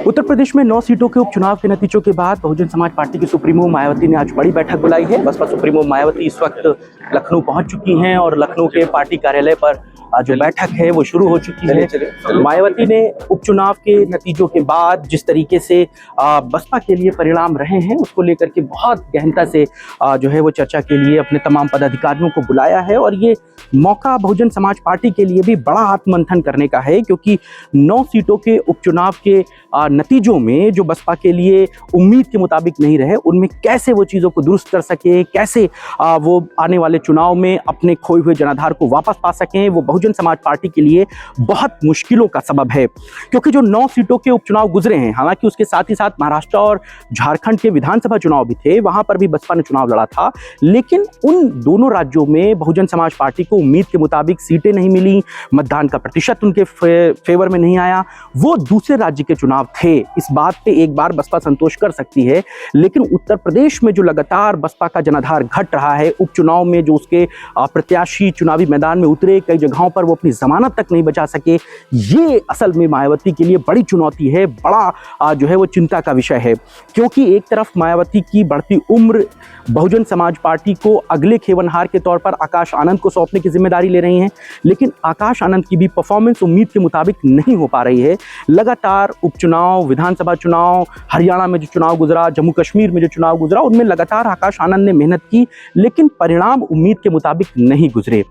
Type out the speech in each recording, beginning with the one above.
उत्तर प्रदेश में 9 सीटों के उपचुनाव के नतीजों के बाद बहुजन समाज पार्टी की सुप्रीमो मायावती ने आज बड़ी बैठक बुलाई है। बसपा सुप्रीमो मायावती इस वक्त लखनऊ पहुंच चुकी हैं और लखनऊ के पार्टी कार्यालय पर जो बैठक है वो शुरू हो चुकी है। मायावती ने उपचुनाव के नतीजों के बाद जिस तरीके से बसपा के लिए परिणाम रहे हैं उसको लेकर के बहुत गहनता से जो है वो चर्चा के लिए अपने तमाम पदाधिकारियों को बुलाया है। और ये मौका बहुजन समाज पार्टी के लिए भी बड़ा आत्ममंथन करने का है, क्योंकि 9 सीटों के उपचुनाव के नतीजों में जो बसपा के लिए उम्मीद के मुताबिक नहीं रहे, उनमें कैसे वो चीज़ों को दुरुस्त कर सके, कैसे वो आने वाले चुनाव में अपने खोए हुए जनाधार को वापस पा सकें, वो बहुजन समाज पार्टी के लिए बहुत मुश्किलों का सबब है। क्योंकि जो 9 सीटों के उपचुनाव गुजरे हैं, हालांकि उसके साथ ही साथ महाराष्ट्र और झारखंड के विधानसभा चुनाव भी थे, वहां पर भी बसपा ने चुनाव लड़ा था, लेकिन उन दोनों राज्यों में बहुजन समाज पार्टी को उम्मीद के मुताबिक सीटें नहीं मिली, मतदान का प्रतिशत उनके फेवर में नहीं आया। वो दूसरे राज्य के चुनाव थे, इस बात पे एक बार बसपा संतोष कर सकती है, लेकिन उत्तर प्रदेश में जो लगातार बसपा का जनाधार घट रहा है, उपचुनाव में जो उसके प्रत्याशी चुनावी मैदान में उतरे, कई जगहों पर वो अपनी जमानत तक नहीं बचा सके, ये असल में मायावती के लिए बड़ी चुनौती है, बड़ा जो है वो चिंता का विषय है। क्योंकि एक तरफ मायावती की बढ़ती उम्र बहुजन समाज पार्टी को अगले खेवनहार के तौर पर आकाश आनंद को सौंपने की जिम्मेदारी ले रही हैं, लेकिन आकाश आनंद की भी परफॉर्मेंस उम्मीद के मुताबिक नहीं हो पा रही है। लगातार उपचुनाव, विधानसभा चुनाव, हरियाणा में जो चुनाव गुजरा, जम्मू कश्मीर में जो चुनाव गुजरा, उनमें लगातार आकाश आनंद ने मेहनत की, लेकिन परिणाम उम्मीद के मुताबिक नहीं गुजरे।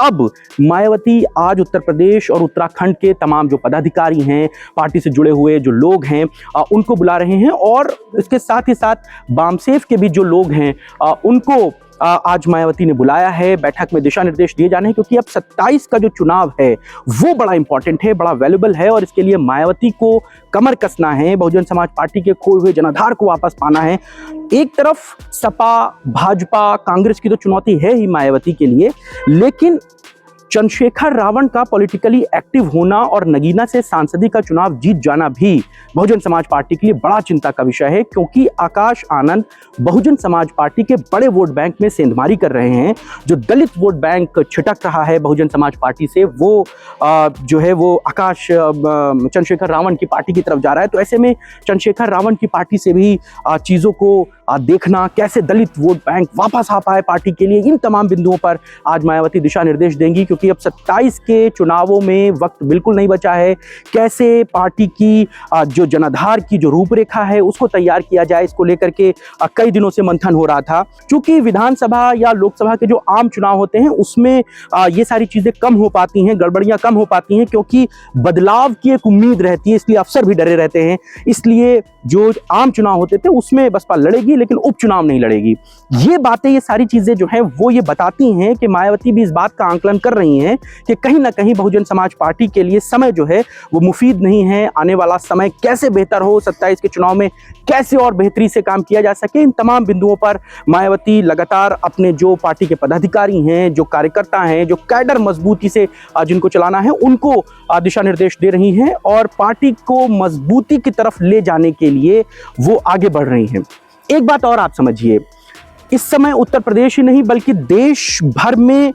अब मायावती आज उत्तर प्रदेश और उत्तराखंड के तमाम जो पदाधिकारी हैं, पार्टी से जुड़े हुए जो लोग हैं, उनको बुला रहे हैं, और इसके साथ ही साथ बामसेफ के भी जो लोग हैं उनको आज मायावती ने बुलाया है। बैठक में दिशा निर्देश दिए जाने हैं, क्योंकि अब 27 का जो चुनाव है वो बड़ा इंपॉर्टेंट है, बड़ा वैल्यूबल है, और इसके लिए मायावती को कमर कसना है, बहुजन समाज पार्टी के खोए हुए जनाधार को वापस पाना है। एक तरफ सपा, भाजपा, कांग्रेस की तो चुनौती है ही मायावती के लिए, लेकिन चंद्रशेखर रावण का पॉलिटिकली एक्टिव होना और नगीना से सांसदी का चुनाव जीत जाना भी बहुजन समाज पार्टी के लिए बड़ा चिंता का विषय है। क्योंकि आकाश आनंद बहुजन समाज पार्टी के बड़े वोट बैंक में सेंधमारी कर रहे हैं। जो दलित वोट बैंक छिटक रहा है बहुजन समाज पार्टी से, वो जो है वो आकाश चंद्रशेखर रावण की पार्टी की तरफ जा रहा है। तो ऐसे में चंद्रशेखर रावण की पार्टी से भी चीज़ों को देखना, कैसे दलित वोट बैंक वापस आ पाए पार्टी के लिए, इन तमाम बिंदुओं पर आज मायावती दिशा निर्देश देंगी। क्योंकि अब 27 के चुनावों में वक्त बिल्कुल नहीं बचा है। कैसे पार्टी की जो जनाधार की जो रूपरेखा है उसको तैयार किया जाए, इसको लेकर के कई दिनों से मंथन हो रहा था। क्योंकि विधानसभा या लोकसभा के जो आम चुनाव होते हैं उसमें ये सारी चीज़ें कम हो पाती हैं, गड़बड़ियाँ कम हो पाती हैं, क्योंकि बदलाव की एक उम्मीद रहती है, इसलिए अफसर भी डरे रहते हैं। इसलिए जो आम चुनाव होते थे उसमें बसपा लड़ेगी, लेकिन उपचुनाव नहीं लड़ेगी। ये बातें, ये सारी चीज़ें जो हैं वो ये बताती हैं कि मायावती भी इस बात का आंकलन कर रही हैं कि कहीं ना कहीं बहुजन समाज पार्टी के लिए समय जो है वो मुफीद नहीं है। आने वाला समय कैसे बेहतर हो, 27 के चुनाव में कैसे और बेहतरी से काम किया जा सके, इन तमाम बिंदुओं पर मायावती लगातार अपने जो पार्टी के पदाधिकारी हैं, जो कार्यकर्ता हैं, जो कैडर मजबूती से जिनको चलाना है, उनको दिशा निर्देश दे रही हैं और पार्टी को मजबूती की तरफ ले जाने के लिए वो आगे बढ़ रही हैं। एक बात और आप समझिए, इस समय उत्तर प्रदेश ही नहीं बल्कि देश भर में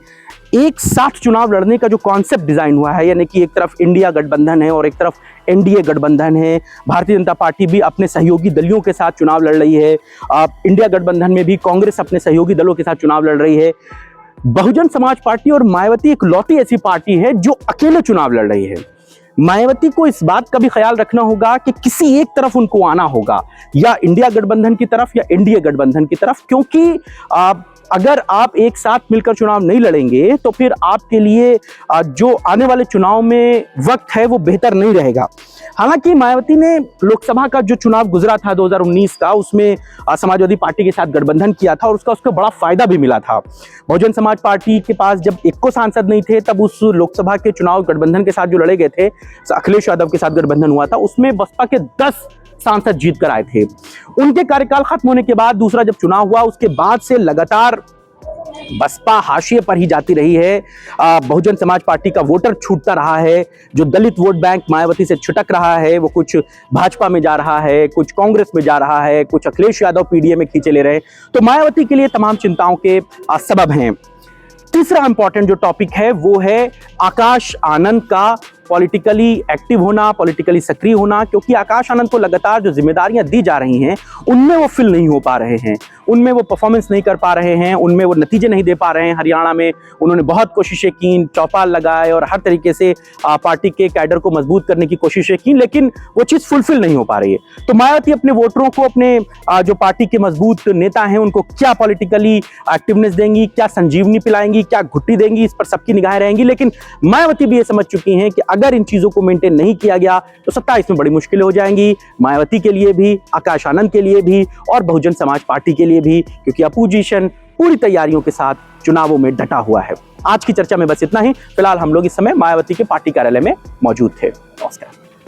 एक साथ चुनाव लड़ने का जो कॉन्सेप्ट डिजाइन हुआ है, यानी कि एक तरफ इंडिया गठबंधन है और एक तरफ एनडीए गठबंधन है। भारतीय जनता पार्टी भी अपने सहयोगी दलों के साथ चुनाव लड़ रही है। इंडिया गठबंधन में भी कांग्रेस अपने सहयोगी दलों के साथ चुनाव लड़ रही है। बहुजन समाज पार्टी और मायावती एक लौटी ऐसी पार्टी है जो अकेले चुनाव लड़ रही है। मायावती को इस बात का भी ख्याल रखना होगा कि किसी एक तरफ उनको आना होगा, या इंडिया गठबंधन की तरफ या एनडीए गठबंधन की तरफ, क्योंकि अगर आप एक साथ मिलकर चुनाव नहीं लड़ेंगे तो फिर आपके लिए जो आने वाले चुनाव में वक्त है वो बेहतर नहीं रहेगा। हालांकि मायावती ने लोकसभा का जो चुनाव गुजरा था 2019 का, उसमें समाजवादी पार्टी के साथ गठबंधन किया था और उसको बड़ा फायदा भी मिला था। बहुजन समाज पार्टी के पास जब एक को सांसद नहीं थे, तब उस लोकसभा के चुनाव गठबंधन के साथ जो लड़े गए थे, अखिलेश यादव के साथ गठबंधन हुआ था, उसमें बसपा के 10 सांसद जीत कर आए थे। उनके कार्यकाल खत्म होने के बाद दूसरा जब चुनाव हुआ, उसके बाद से लगातार बसपा हाशिए पर ही जाती रही है। बहुजन समाज पार्टी का वोटर छूटता रहा है। जो दलित वोट बैंक मायावती से छिटक रहा है वो कुछ भाजपा में जा रहा है, कुछ कांग्रेस में जा रहा है, कुछ अखिलेश यादव पीडीए में खींचे ले रहे हैं। तो मायावती के लिए तमाम चिंताओं के सबब हैं। तीसरा इंपॉर्टेंट जो टॉपिक है वो है आकाश आनंद का पॉलिटिकली एक्टिव होना, पॉलिटिकली सक्रिय होना, क्योंकि आकाश आनंद को लगातार जो जिम्मेदारियां दी जा रही हैं उनमें वो फिल नहीं हो पा रहे हैं, उनमें वो परफॉर्मेंस नहीं कर पा रहे हैं, उनमें वो नतीजे नहीं दे पा रहे हैं। हरियाणा में उन्होंने बहुत कोशिशें की, चौपाल लगाए और हर तरीके से पार्टी के कैडर को मजबूत करने की कोशिशें की, लेकिन वो चीज़ फुलफिल नहीं हो पा रही है। तो मायावती अपने वोटरों को, अपने जो पार्टी के मजबूत नेता हैं उनको क्या पॉलिटिकली एक्टिवनेस देंगी, क्या संजीवनी पिलाएंगी, क्या घुट्टी देंगी, इस पर सबकी निगाहें रहेंगी। लेकिन मायावती भी ये समझ चुकी हैं कि अगर इन चीज़ों को मेंटेन नहीं किया गया तो 27 में बड़ी मुश्किलें हो जाएंगी, मायावती के लिए भी, आकाश आनंद के लिए भी और बहुजन समाज पार्टी के लिए भी, क्योंकि अपोजिशन पूरी तैयारियों के साथ चुनावों में डटा हुआ है। आज की चर्चा में बस इतना ही। फिलहाल हम लोग इस समय मायावती के पार्टी कार्यालय में मौजूद थे। नमस्कार।